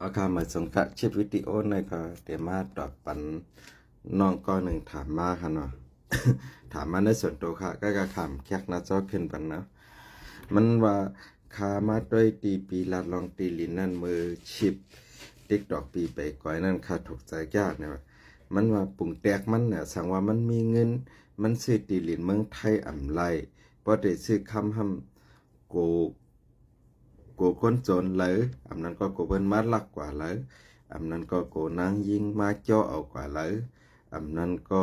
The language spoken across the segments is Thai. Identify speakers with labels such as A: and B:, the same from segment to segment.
A: อาการมาสงกัดชิปวิดีโอในก็เดี๋ยวมาตอบปันน้องก็หนึ่งถามมาค่ะเนาะ ถามมาในส่วนตัวค่ะก็ถามแคกหน้าจอขึ้นปันนะมันว่าคามาด้วยตีปีลาดลองตีลินนั่นมือชิปติ๊กดอกปีไปก่อยนั่นค่ะถูกใจยากเนี่ยมันว่าปุ่งแตกมันเนี่ยสั่งว่ามันมีเงินมันซื้อตีลินเมืองไทยอ่ำไรเพราะได้ซื้อคำห้ำโกคนจนเลยอำนั้นก็โกเปิ้นมาลักกว่าเลยอำนั้นก็โกนางยิงมาเจาะเอากว่าเลยอำนั้นก็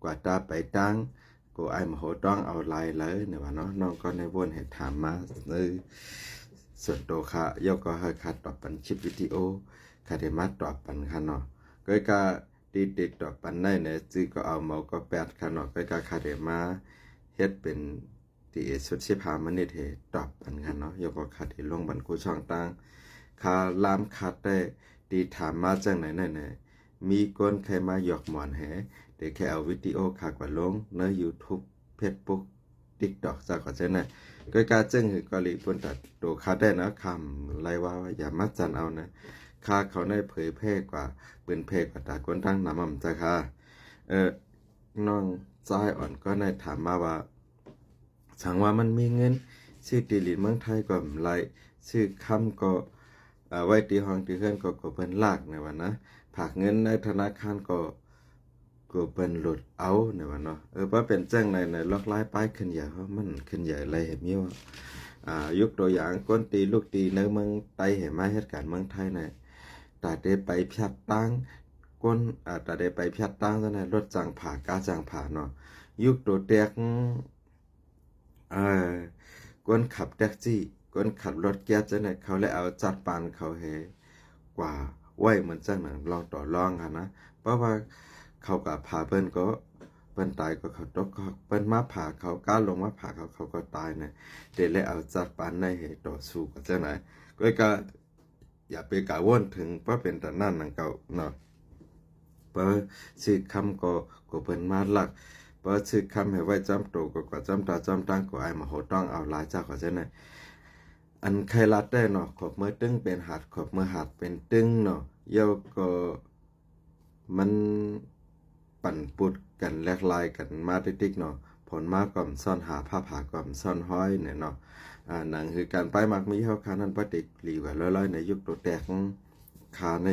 A: กว่าตาไปตั้งโกไอมาโหต้องเอาลายเลยเนี่ยว่าเนาะน้องก็ในวนให้ถามมาเลยส่วนตัวค่ะยกก็ให้คัดตอบปันชิปวิดีโอคาเดมาตอบปันค่ะเนาะก็ก็ติดตอบปันได้เนี่ยจื้อก็เอาเมาก็แปดค่ะเนาะก็คาเดมาเฮ็ดเป็นที่สุด15 มนิเทตอบปันกันเนาะยกก็คัดที่ลงบันคูช่องต่างคาลามคัดได้ดีถามมาจากไหนมีก้นใครมาหยอกหมอนแหเดี๋ยวแค่เอาวิดีโอขากว่าลงใน YouTube Facebook TikTok จากก็จะไหนก็การจึงคือกอลีปุ่นตัดตัวคาได้นะคำไรว่าอย่ามาจันเอานะคาเขาได้เผยแพร่กว่าปืนเพกว่าตาก้นทั้งน้ำมันจ้ะค่ะน้องจ้ายอ่อนก็ได้ถามมาว่าสังว่ามันมีเงินชื่อตีลินเมืองไทยก็ไรชื่อคำก็ไว้ตีห้องตีเพื่อนก็เพิ่นลากในวันนะผากเงินในธนาคารก็เปิ้นหลุดเอาในวันเนาะว่าเป็นแจ้งในล็อกไล่ป้ายขึ้นใหญ่เพราะมันขึ้นใหญ่อะไรเห็นมีว่ายกตัวอย่างก้นตีลูกตีในเมืองไทยเห็นมาเหตุการณ์เมืองไทยเนี่ยแต่ได้ไปพยัดตั้งก้นแต่ได้ไปพยัดตั้งซะนะรถจางผ่ากาจางผ่าเนาะยุคตัวแตกก้นขับแท็กซี่ก้นขับรถแก๊สจะไหนเขาเลยเอาจัดปานเขาเฮกว่าไหวเหมือนจังหนังลองต่อรองค่ะนะเพราะว่าเขากับผ่าเปิ้นก็เปิ้นตายก็เขาตกเปิ้นมาผ่าเขาก้าวลงมาผ่าเขาก็ตายเนี่ยเดี๋ยวเลยเอาจัดปานในเหตุต่อสู้กับจังไหนก็อย่าไปกล่าวว่นถึงเพราะเป็นแต่นั่นนังเก่าเนาะเพราะชื่อคำก็เปิ้นมาหลักเพราะชื่อคำให้ไว้จำโตก็จำตาจำตั้งก็ไอมาโหต้องเอาลายเจ้าก็จังไหนอันใครรัดได้เนาะขอบเมื่อตึงเป็นหัดขอบเมื่อหัดเป็นตึงเนาะเยาก็มันปั่นปุดกันแลกลายกันมาติ๊กเนาะผลมากก่อมซ่อนหาผ้าผ่าก่อมซ่อนห้อยเนี่ยเนาะหนังคือการไปมักมีเฮาคานั้นปฏิกหลีกว่าร้อยๆในยุคตัวแตกคาใน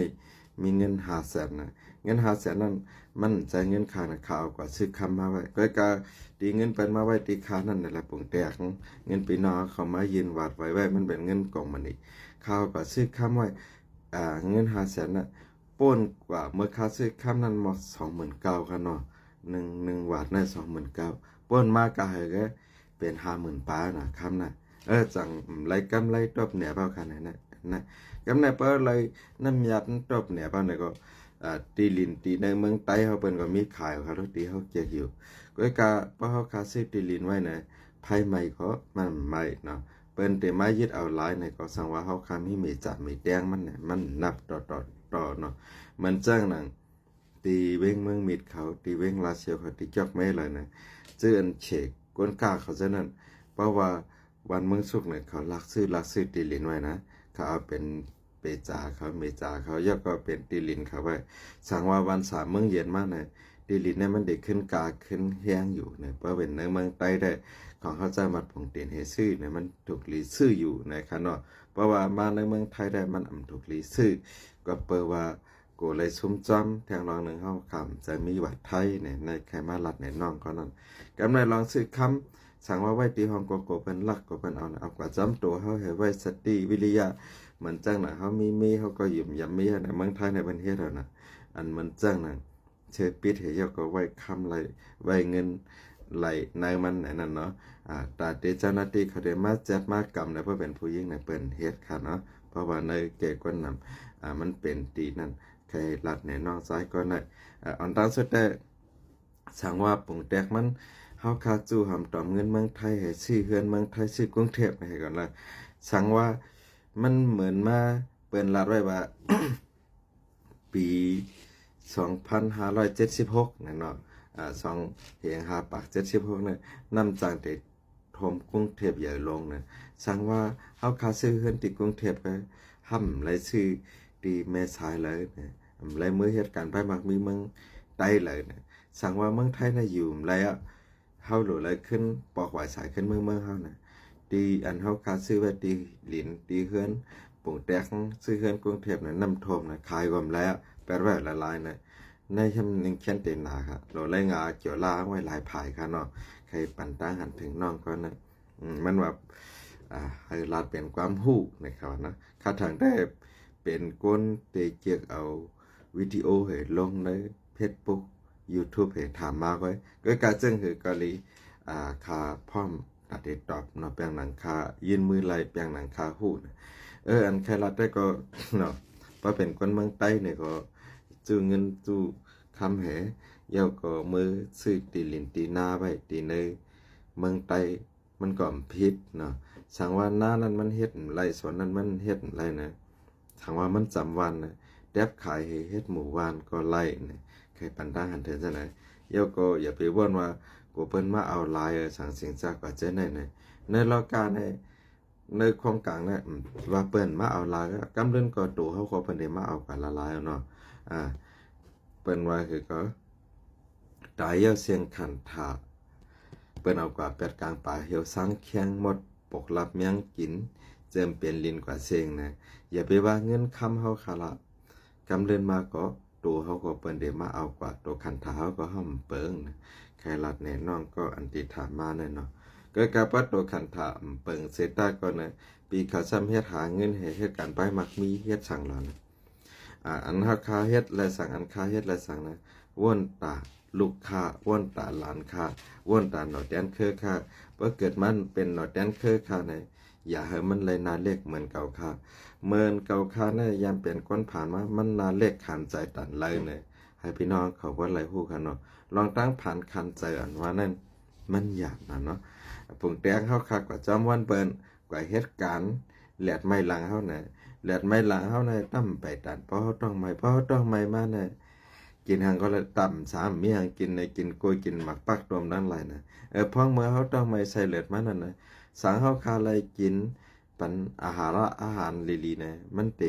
A: มีเงิน500,000นะเงิน500,000นั้นมันใจเงินคานะข่าวกว่าซื้อคำมาไว้ก็ตีเงินเป็นมาไว้ตีคานั่นนั่นแหละปุ่งแตกเงินปีนอเขามายืนวาดไว้มันเป็นเงินกองมันอีกข่าวกว่าซื้อคำไว้เงิน500,000น่ะป้นกว่าเมื่อค่าซื้อคำนั้นหมด29,000ค่ะเนาะหนึ่งวาดได้29,000ป้นมากกะให้ก็เป็น50,000ป้านะคำน่ะจังไรกำไรตบเนี่ยเปล่าค่ะนะกำไรเปิ้นเลยน้ำยัดตบเนี่ยเปล่าเนี่ยก็ตีลินตีในเมืองไต้เขาเปิ้นก็มีขายเขาตีเขาเกียกอยู่ก็กะเพราะเขาคาซื้อตีลินไว้นะไผใหม่ก็มันไม่เนาะเปิ้นแต่มายึดเอาหลายในก็สั่งว่าเขาคามีเมจัดเมแดงมันเนี่ยมันนับต่อเนาะมันจ้างหนังตีเว้งเมืองมิดเขาตีเว้งลาเซียวเขาตีจอกไม่เลยนะชื่ออันเฉกก้นกาเขาซะนั่นเพราะว่าวันเมืองสุกเนี่ยเขาลักซื้อตีลินไว้นะเขาเอาเป็นเปจาเขาเมจาเขาย่อก็เป็นตีลินเขาไว้สั่งว่าวัน3เมืองเย็นมากเนี่ยตีลินเนี่ยมันเด็กขึ้นกาขึ้นแห้งอยู่เนี่ยเพราะเป็นในเมืองใต้ได้ของเขาจะมัดผงเตียนเฮซื่อเนี่ยมันถูกลีซื่ออยู่นะครับเนาะเพราะว่ามาในเมืองไทยได้มันถูกลีซื่อก็เปิดว่ากูเลยซุ่มจ้ำแทงรองหนึ่งเข้าคำจะมีวัดไทยเนี่ยในใครมาลัดในน้องก็นั่นกำไรลองซื้อคำสั่งว่าไว้ตีห้องโกเป็นลักก็เป็นเอากว่าจำตัวเขาให้ไว้สติวิริยะเหมือนจังหนังเขามีเขาก็หยุ่มยำมีในเมืองไทยในประเทศเรานะอันเหมือนจังหนังเชิดปิดเหยก็ไว้คำไรไว้เงินไหลในมันไหนนั่นเนาะแต่เจ้าหน้าที่เขาได้มาจัดมากรรมนะเพราะเป็นผู้ยิ่งในเปิ่นเฮ็ดค่ะเนาะเพราะว่าในเกกวนนำมันเป็นตีนั่นใครลัดในน้องซ้ายก็ได้อันตามสุดแต่สั่งว่าปุ่งแตกมันเฮาคาจูหำตอมเงินเมืองไทยให้ซื้อเฮือนเมืองไทยซื้อกรุงเทพให้ก่อนละสั่งว่ามันเหมือนมาเปิ้นลัดไว้ว่า ปี2576นั่นเนาะ2เฮียง5ปาก76เนี่ยนำจางแต่ทมกรุงเทพใหญ่ลงเนี่ยสั่งว่าเฮาคาซื้อเฮือนที่กรุงเทพไปห่ำไรซื้อ ตีแม่สายเลยเนี่ยเลยเมื่อเหตุการณ์ไปมักมีเมืองใต้เลยเนี่ยสั่งว่าเมืองไทยน่ะอยู่แล้วเฮาหลุเลยขึ้นปอกหวายสายขึ้นเมืองเฮาน่ะตีอันเฮาคาซื้อไว้ตีหลินตีเฮือนปุ่งแตกซื้อเฮือนกรุงเทพน่ะน้ำท่วมน่ะขายกว่าแล้วแปลว่าละลายน่ะในชำนึงเขียนเต็นหนาค่ะโหลเลยงาเกี่ยวลาไว้หลายภายค่ะเนาะใครปั่นตาหันถึงน้องก็นะมันว่าให้ลาดเป็นความหู้นะครับนะข้าทางได้เป็นก้นเตเกียกเอาวิดีโอให้ลงในเฟซบุ๊ก YouTube ให้ถามมาไว้ก็การจึงคือกะลีคาพร้อมตัดเดตอบเนาะแปลงหนังคายืนมือไหลแปลงหนังคาหู้นะอันใครรัดได้ก็เนาะพอเป็นคนเมืองใต้เนี่ยก็จูเงินจูคำแหเยาก็มือซื้อตีลินตีหน้าไว้ตีในเมืองใต้มันก็ผิดเนาะสังว่าหน้านั้นมันเฮ็ดไรส่วนนั้นมันเฮ็ดไรนะสังว่ามันจำวันนะแดบขายให้เฮ็ดหมู่วานก็ไล่นะใครปันตาหันเถินซะไหนเยาก็อย่าไปว่นว่ากูเปิ้นมาเอาลายสั่งสิ่งจากว่าเจ้ไหนในรายการในความกลางเนี่ยว่าเปิ้นมาเอาลายกำเดินก็ตู่เฮาก็เปิ้นได้มาเอากันละลายเนาะเปิ้นว่าคือก็ตายเยาเสียงขันถาเปิ้นเอากว่าแปดกลางป่าเหี่ยวสังเคียงหมดปกรับเมียงกินเจิมเป็นลินกว่าเสียงนะอย่าไปว่าเงินคำเฮาคาละกำเดินมาก็ตัวเฮาก็เปิ้นได้มาเอากว่าตัวขันถาเฮาก็ห้อมเปิงนะใครลัดแน่น้องก็อันติถามมาแน่เนาะก็กะปัดตัวขันถาเปิงเสตาก็นะปีเขาซ้ำเฮ็ดหาเงินให้เฮ็ดการไปมักมีเฮ็ดสั่งแล้วนะอันเฮาคาเฮ็ดและสั่งอันคาเฮ็ดและสั่งนะว่นตาลูกค้าว่นตาหลานค้าว่นตาหนอแดนเคอค้าเมื่อเกิดมันเป็นหนอแดนเคอค้าในอย่าให้มันเลยนาเล็กเหมือนเก่าค้าเมินเก่าค้าเนี่ยยามเปลี่ยนก้นผ่านมามันนาเล็กขันใจตันเลยเนี่ยให้พี่น้องเขาว่าไรฮู้กันเนาะลองตั้งผ่านคันใจอันว่านั่นมันอยากนะเนาะปุ่งแตงเฮาคักกว่าจอมวันเปิ้นกว่าเหตุการณ์แหลดไม่หลังเฮาเนี่ยแหลดไม่หลังเฮาเนี่ยตั้มไปตันเพราะเฮาต้องไม่มาเนี่ยกินหังก็เลยต่ำ3มีหังกินในกินกล้วยกินหมักปักรวมดังหลายนะพ้องเมื่อเฮาต้องไม่ใส่เลือดมันนั่นนะสังเฮาคาเลยกินปันอาหารลีๆนะมันเต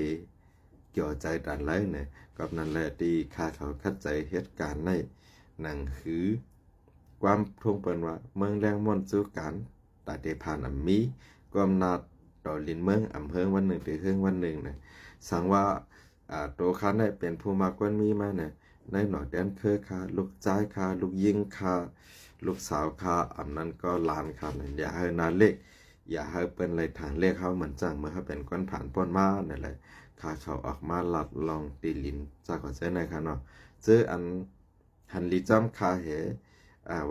A: เกี่ยวใจดันเลยเนี่ยกับนั่นแหละที่ข้าเขาเข้าใจเหตุการณ์ในหนังคือความทวงเปิ้นว่าเมืองแรงม่วนสู่การตาเดผ่านมีความนาต่อลินเมืองอำเภอวันหนึ่งถึงเฮืองวันหนึ่งนะสังว่าโตคันได้เป็นผู้มากวนมีมาเนี่ยในหนอแดนเคอค่ะลูกจ้ายค่ะลูกยิงค่ะลูกสาวค่ะอันนั้นก็หลานค่ะอย่าให้นาเล็กอย่าให้เป็นอะไรทางเลขเขาเหมือนจังเมื่อเขาเป็นก้นผ่านป้นมาเนี่ยแหละข้าเขาออกมาหลัดลองตีลินจากขอเส้นในค่ะเนาะเจออันหันลีจำคาเห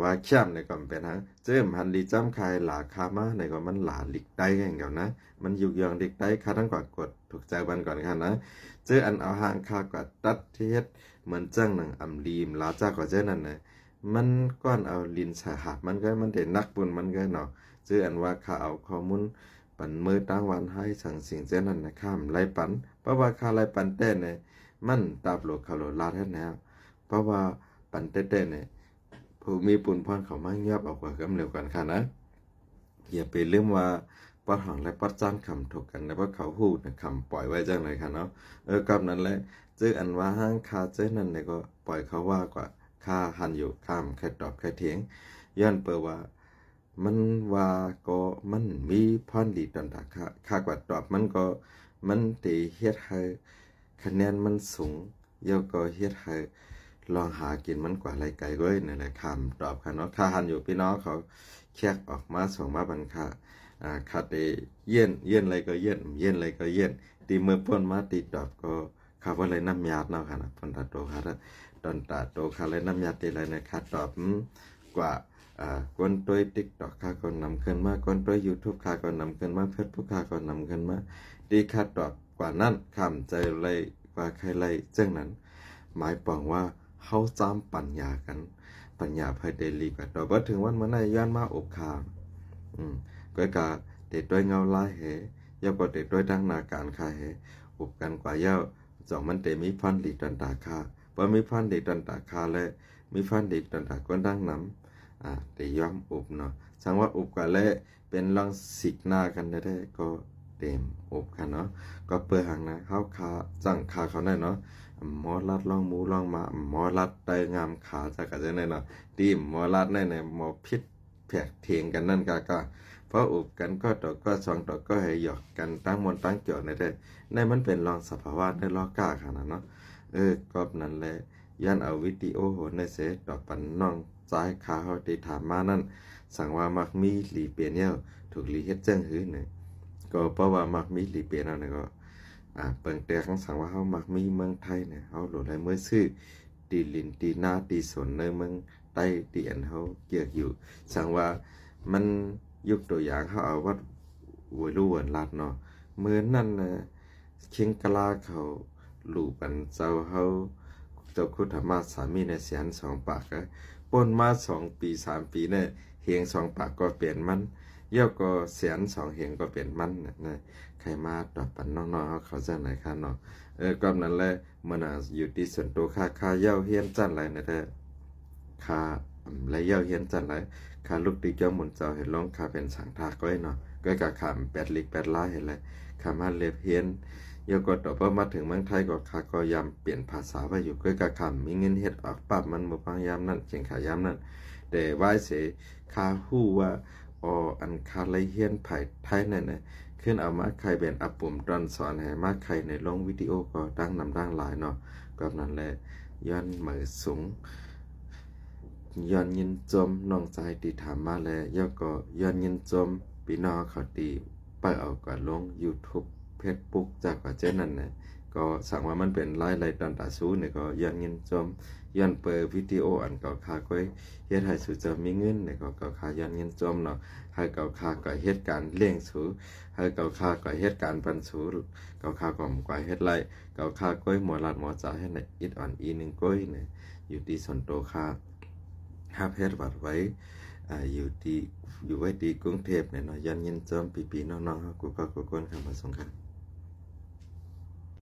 A: ว่าเข้มในก็เป็นฮะเจอหันลีจำคายหลาคามาในก็มันหลาลิกได้แข่งกันนะมันยุกยองลิกได้คาทั้งกว่ากดถูกใจบันก่อนค่ะนะเจออันเอาหางคากว่าตัดเทศเหมือนจังหนังอำลีมลาจากก็เจอนั่นนะมันก้อนเอาลินสาหับมันก็มันเด่นนักบุญมันก็เนาะเจออันว่าข้าเอาข้อมูลปันมือตั้งวันให้สั่งสิ่งเจนั้นนะข้ามไล่ปันเพราะว่าข้าไล่ปันเต้เนี่ยมันตาบโลกเขาโลลาแท้แนวเพราะว่าปันเต้เนี่ยผู้มีปุญพรเขามาเงียบออกกว่ากำเร็วกันค่ะนะอย่าไปลืมว่าปัดหองและปัดจ้านคำถกกันนะเพราะเขาหูนะคำปล่อยไว้จังเลยค่ะเนาะกับนั้นแหละเจออันว่าห้างคาเจนั่นเนี่ยก็ปล่อยเขาว่ากว่าค่าหันอยู่ข้ามใครตอบใครเถียงย้อนเปิดว่ามันว่าก็มันมีพรดีตอนตาค่ากว่าตอบมันก็มันตีเฮ็ดให้คะแนนมันสูงเยาก็เฮ็ดให้ลองหากินมันกว่าไรไก่ก้อยนั่นแหละคำตอบค่ะเนาะค่าหันอยู่พี่น้องเขาแชกออกมาส่งมาบันค่าคาเตเย็นอะไรก็เย็นอะไรก็เย็นตีมือป้นมาตีตอบก็ข้าว่าอะไรน้ำยาดเนาะค่ะนะปนตาโตค่ะตอนตาโตค่ะอะไรน้ำยาตีอะไรนะค่ะตอบกว่าคนตัวติ๊กต็อกค่ะก็นำขึ้นมาคนตัวยูทูบค่ะก็นำขึ้นมาเฟซบุ๊กค่ะก็นำขึ้นมาดีค่ะตอบกว่านั้นคำใจไรกว่าใครไรเจ้งนั้นหมายปองว่าเขาจำปัญญากันปัญญาภายเดลีกว่าต่อว่าถึงวันเมื่อไหร่ย้อนมาอบคามก็กะเด็ดด้วยเงาลายเหยาก็เด็ดด้วยดังนาการคาอุบกันกว่าเย้าจองมันเตมีพันดีตันตาคาพอมีพันดีตันตาคาและมีพันดีตันตาก้นดังน้ำเตย้อมอุบเนาะสังว่าอุบกันและเป็นลังสิกหน้ากันได้ก็เต เต็มอบค่ะเนาะก็เปิดหังนะเขาขาจังขาเขาได้เนาะหมอลัดลองหมูลองมาหมอลัดได้งามขาจากกันได้เนาะดีหมอลัดได้ในหมอพิษแผกเถียงกันนั่นก็เพราะอบกันก็ต่อก็สองต่อก็ให้หยอกกันตั้งมนตั้งเกี่ยวในได้ในมันเป็นรองสภาวะในลอกล้าค่ะนะเนาะกอบนั่นแหละย้อนเอาวิดีโอโหในเสต่อปันน้องซ้ายขาเขาที่ถามมานั่นสั่งว่ามักมีหลีเปียนเนี่ยถูกหลีเฮ็ดเจ้งหื้อเนี่ยก็เพราะว่ามักมีหลีเปียนเอาเนี่ยก็เปิงแต่คำสั่งว่าเขามักมีเมืองไทยเนี่ยเขาหลุดให้เมื่อซื้อตีลินตีหน้าตีสนในเมืองใต้ตีอันเขาเกี่ยวอยู่สั่งว่ามันยกตัวอย่างเขาเอาวัดหวยลู่หวนลาดเนาะเมื่อนั่นนะเคียงกะลาเขาหลู่ปันเจ้าเขาเจ้าคุณธรรมะสามีในแสน2 ปากก็ปนมา2 ปี 3 ปีเนี่ยเฮียง2 ปากก็เปลี่ยนมันเย่อก็100,002เฮียงก็เปลี่ยนมันนะใครมาตอบปันน้องๆเขาจะไหนค่ะเนาะก็นั้นแหละมันอยู่ที่ส่วนตัวค่าเย่าเฮียนจันไรนะแต่ค่าและเย่าเฮียนจันไรค่าลูกตีเจ้าหมุนเจ้าเห็นร้องค่าเป็นสังทาก้อยเนาะก็กะขาม8 ลิก8 ล้านเห็นเลยค่ามาเล็บเฮียนเย่อก็ต่อพอมาถึงเมืองไทยก็ค่าก็ยำเปลี่ยนภาษาไปอยู่ก็กะขามมีเงินเฮ็ดออกปรับมันบ่พยายามนั่นเขียนขายามนั่นแต่ว่าเสค่าฮู้ว่าอันคาไลเฮียนไผ่ไทยนั่นน่ะขึ้นเอามาใครเป็นอัปปุ่มตอนสอนให้มาใครในลงวิดีโอก็ดังนำดังหลายเนาะก็นั่นแหละย้อนมือสูงย้อนยินจมน้องใจตีถามมาแล้วย่อก็ย้อนยินจมพี่น้องเขาตีไปเอาก่อนลง YouTube Facebook จากว่าเจ้นั่นน่ะก็สั่งว่ามันเป็นไล่ตอนตาสู้เนี่ยก็ย้อนยินจมย้อนเปิดวิดีโออันเก่าคาก้อยเฮ็ดให้สุจะมีเงินเนี่ยก็คาย้อนยินจมเนาะให้เก่าคาก็เฮ็ดการเลี้ยงสูให้เก่าคาก็เฮ็ดการปันสูเก่าคาก็ก่อยเฮ็ดไล่เก่าคาก้อยหมอลาดหมอจ่าให้ในอิดอ่อนอีนึงก้อยเนี่ยอยู่ที่ส่วนโตคาห้าเพชรวัดไว้อยู่ไว้ที่กรุงเทพเนี่ยเนาะย้อนยินจมปีๆน้องๆกูก็กวนคำมาส่งกัน